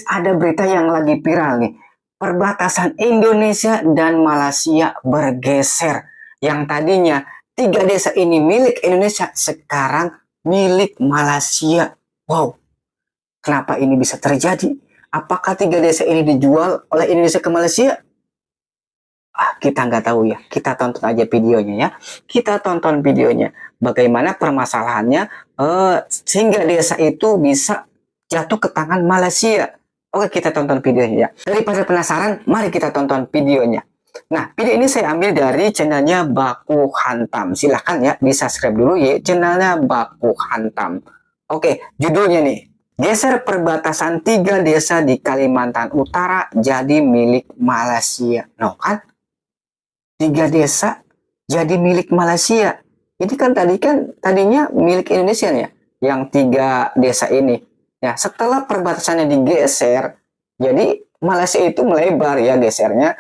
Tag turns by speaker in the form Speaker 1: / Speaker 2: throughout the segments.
Speaker 1: ada berita yang lagi viral nih. Perbatasan Indonesia dan Malaysia bergeser. Yang tadinya 3 desa ini milik Indonesia, sekarang milik Malaysia. Wow, kenapa ini bisa terjadi? Apakah 3 desa ini dijual oleh Indonesia ke Malaysia? Kita nggak tahu ya. Kita tonton aja videonya ya. Kita tonton videonya. Bagaimana permasalahannya sehingga desa itu bisa jatuh ke tangan Malaysia. Oke, kita tonton videonya ya. Daripada penasaran, mari kita tonton videonya. Nah, video ini saya ambil dari channelnya Baku Hantam. Silahkan ya, di subscribe dulu ya channelnya Baku Hantam. Oke, judulnya nih. Geser perbatasan 3 desa di Kalimantan Utara jadi milik Malaysia. No kan? 3 desa jadi milik Malaysia. Ini kan tadinya milik Indonesia ya, yang 3 desa ini. Ya, setelah perbatasannya digeser, jadi Malaysia itu melebar ya gesernya,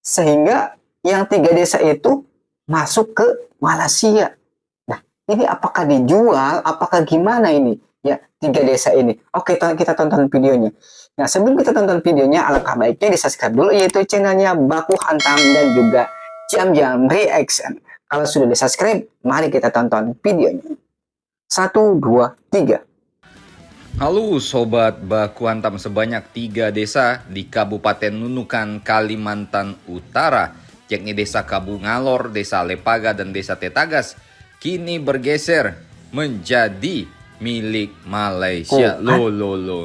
Speaker 1: sehingga yang 3 desa itu masuk ke Malaysia. Nah, ini apakah dijual? Apakah gimana ini? Ya, 3 desa ini. Oke, kita tonton videonya. Nah, sebelum kita tonton videonya, alangkah baiknya di subscribe dulu, yaitu channelnya Baku Hantam dan juga Jam-Jam Reaction. Kalau sudah di subscribe, mari kita tonton videonya. 1, 2, 3.
Speaker 2: Halo Sobat Baku Hantam, sebanyak 3 desa di Kabupaten Nunukan, Kalimantan Utara, yakni Desa Kabu Ngalor, Desa Lepaga, dan Desa Tetagas, kini bergeser menjadi milik Malaysia. Lo,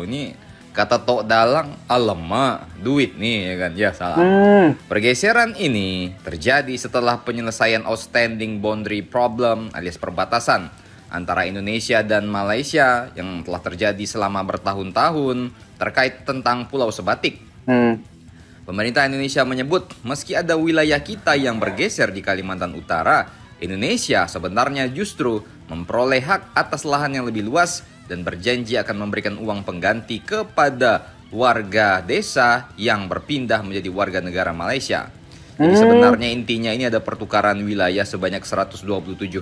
Speaker 2: ini kata Tok Dalang, alamak, duit nih ya kan, ya salah. Pergeseran ini terjadi setelah penyelesaian outstanding boundary problem alias perbatasan antara Indonesia dan Malaysia yang telah terjadi selama bertahun-tahun terkait tentang Pulau Sebatik. Pemerintah Indonesia menyebut meski ada wilayah kita yang bergeser di Kalimantan Utara, Indonesia sebenarnya justru memperoleh hak atas lahan yang lebih luas dan berjanji akan memberikan uang pengganti kepada warga desa yang berpindah menjadi warga negara Malaysia. Jadi sebenarnya intinya ini ada pertukaran wilayah sebanyak 127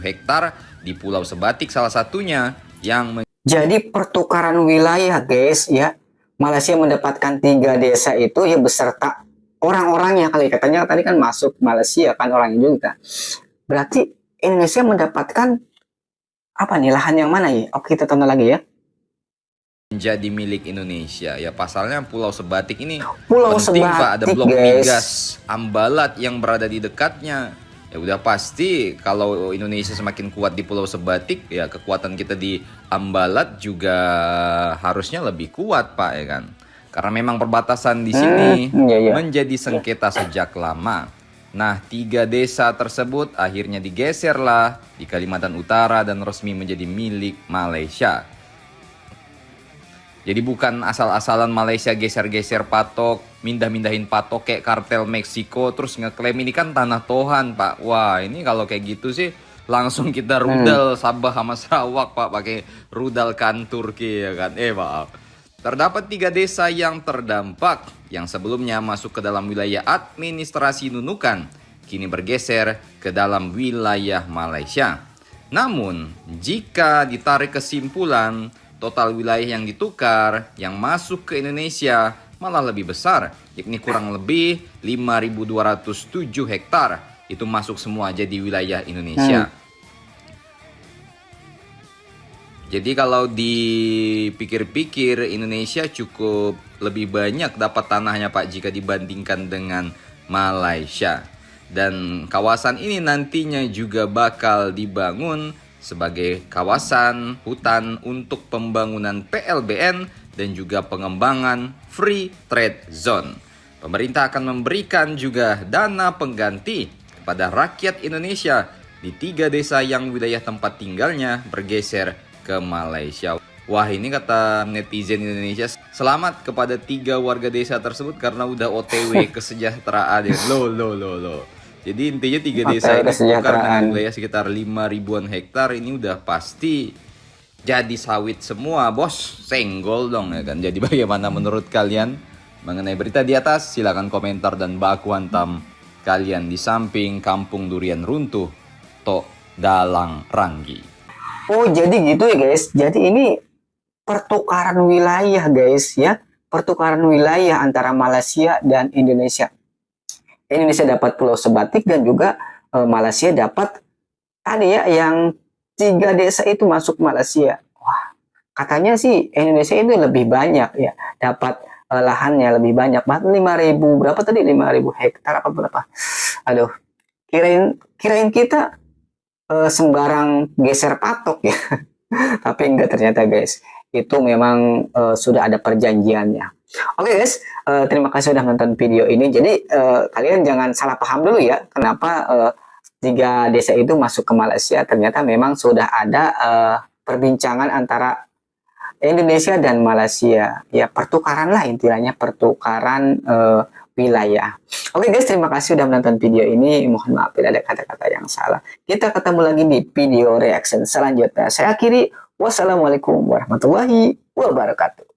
Speaker 2: hektar di Pulau Sebatik salah satunya yang
Speaker 1: jadi pertukaran wilayah guys ya. Malaysia mendapatkan 3 desa itu ya beserta orang-orangnya, kali katanya tadi kan masuk Malaysia kan orangnya juga. Berarti Indonesia mendapatkan apa nih, lahan yang mana ya? Oke, kita tonton lagi ya.
Speaker 2: Menjadi milik Indonesia. Ya pasalnya Pulau Sebatik ini
Speaker 1: Pulau
Speaker 2: penting
Speaker 1: Sebatik,
Speaker 2: Pak, ada blok
Speaker 1: guys.
Speaker 2: migas Ambalat yang berada di dekatnya. Ya udah pasti kalau Indonesia semakin kuat di Pulau Sebatik, ya kekuatan kita di Ambalat juga harusnya lebih kuat Pak ya kan. Karena memang perbatasan di sini menjadi sengketa sejak lama. Nah, 3 desa tersebut akhirnya digeserlah di Kalimantan Utara dan resmi menjadi milik Malaysia. Jadi bukan asal-asalan Malaysia geser-geser patok, mindah-mindahin patok kayak kartel Meksiko terus ngeklaim ini kan tanah Tuhan Pak. Wah, ini kalau kayak gitu sih langsung kita rudal Sabah sama Sarawak Pak, pakai rudal kan Turki ya kan. Pak. Terdapat 3 desa yang terdampak yang sebelumnya masuk ke dalam wilayah administrasi Nunukan, kini bergeser ke dalam wilayah Malaysia. Namun, jika ditarik kesimpulan, total wilayah yang ditukar yang masuk ke Indonesia malah lebih besar, yakni kurang lebih 5.207 hektar. Itu masuk semua jadi wilayah Indonesia. Jadi kalau dipikir-pikir Indonesia cukup lebih banyak dapat tanahnya Pak jika dibandingkan dengan Malaysia. Dan kawasan ini nantinya juga bakal dibangun sebagai kawasan hutan untuk pembangunan PLBN dan juga pengembangan Free Trade Zone. Pemerintah akan memberikan juga dana pengganti kepada rakyat Indonesia di 3 desa yang wilayah tempat tinggalnya bergeser ke Malaysia. Wah, ini kata netizen Indonesia, selamat kepada 3 warga desa tersebut karena udah OTW kesejahteraan. Loh. Jadi intinya 3 desa ini tukar dengan wilayah sekitar 5.000-an hektar, ini udah pasti jadi sawit semua, bos. Senggol dong ya kan. Jadi bagaimana menurut kalian mengenai berita di atas? Silakan komentar dan baku hantam kalian di samping kampung durian runtuh Tok Dalang Ranggi.
Speaker 1: Oh, jadi gitu ya guys. Jadi ini pertukaran wilayah guys ya. pertukaran wilayah antara Malaysia dan Indonesia. Indonesia dapat Pulau Sebatik dan juga Malaysia dapat tadi ya yang 3 desa itu masuk Malaysia. Wah, katanya sih Indonesia itu lebih banyak ya, dapat lahannya lebih banyak. Bahkan 5.000 berapa tadi? 5.000 hektar apa berapa? Aduh, kirain kita sembarang geser patok ya. Tapi enggak ternyata guys. Itu memang sudah ada perjanjiannya. Oke guys, terima kasih sudah nonton video ini. Jadi kalian jangan salah paham dulu ya. Kenapa 3 desa itu masuk ke Malaysia? Ternyata memang sudah ada perbincangan antara Indonesia dan Malaysia. Ya pertukaran lah intinya, pertukaran wilayah. Oke guys, terima kasih sudah menonton video ini. Mohon maaf bila ada kata-kata yang salah. Kita ketemu lagi di video reaction selanjutnya. Saya akhiri. Wassalamualaikum warahmatullahi wabarakatuh.